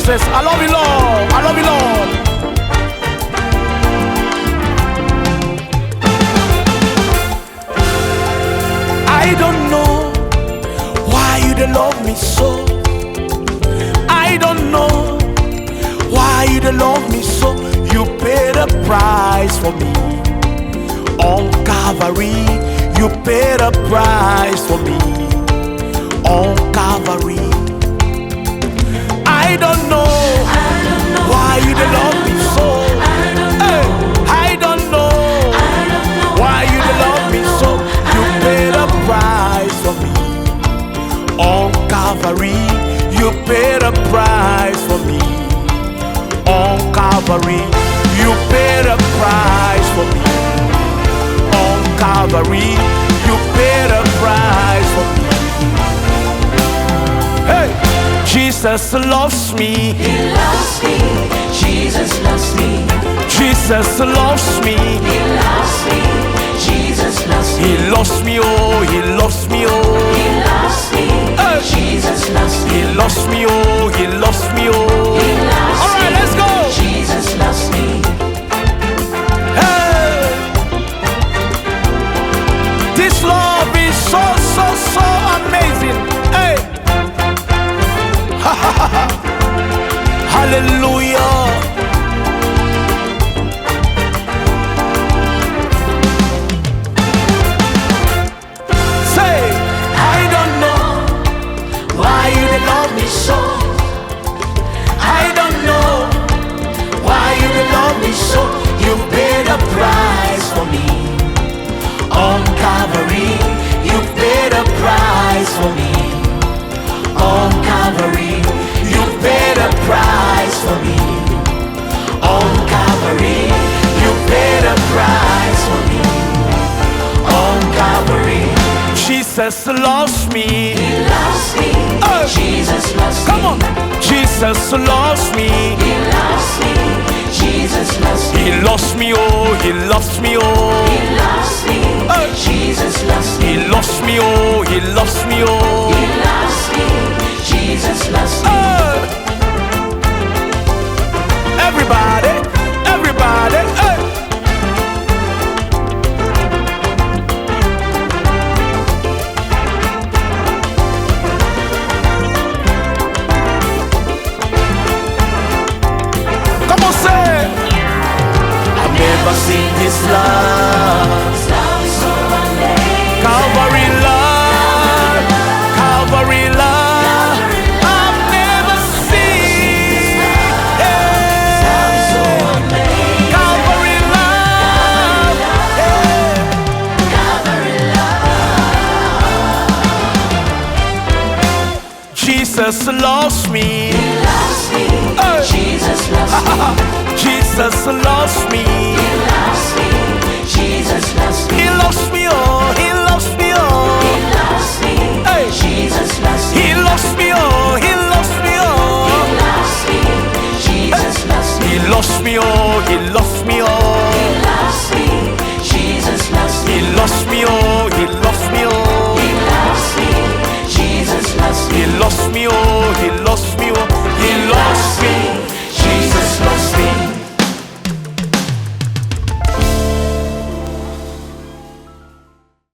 Jesus. I love you, Lord. I love you, Lord. I don't know why you don't love me so. I don't know why you don't love me so. You paid a price for me on Calvary. You paid a price for me on Calvary. I don't know why you don't love me so. I don't know why you don't love me so. You paid a price for me on Calvary. You paid a price for me on Calvary. You paid a price for me on Calvary. You paid a price for me. Hey, Jesus loves me. He loves me. Jesus loves me. Jesus loves me. He loves me. Jesus loves me. He loves me, oh, he loves me, oh. He loves me. Hey. Jesus loves me. He loves me, oh, he loves me, oh. He loves all right, me. let's go. Jesus loves me. Hey, this love is so, so, so amazing. Hey, hallelujah. Love me so. I don't know why you love me so. You paid a price for me on Calvary. You paid a price for me on Calvary. You paid a price for me on Calvary. You paid a price for me on Calvary. Jesus loves me. He loves me. Jesus loves me. Come on. Jesus loves me. He loves me. Jesus loves me. He loves me, oh, he loves me, oh. He loves me. Jesus loves me. He loves me, oh, he loves me, oh. He loves me. Jesus loves me. Everybody, everybody, hey. Never seen this love. So amazing. Calvary love, Calvary love. I've never seen. Yeah. So amazing. Calvary love, yeah. Calvary love. Jesus loves me. He loves me. Jesus loves me. Jesus loves me. He loves me. Jesus loves me. He loves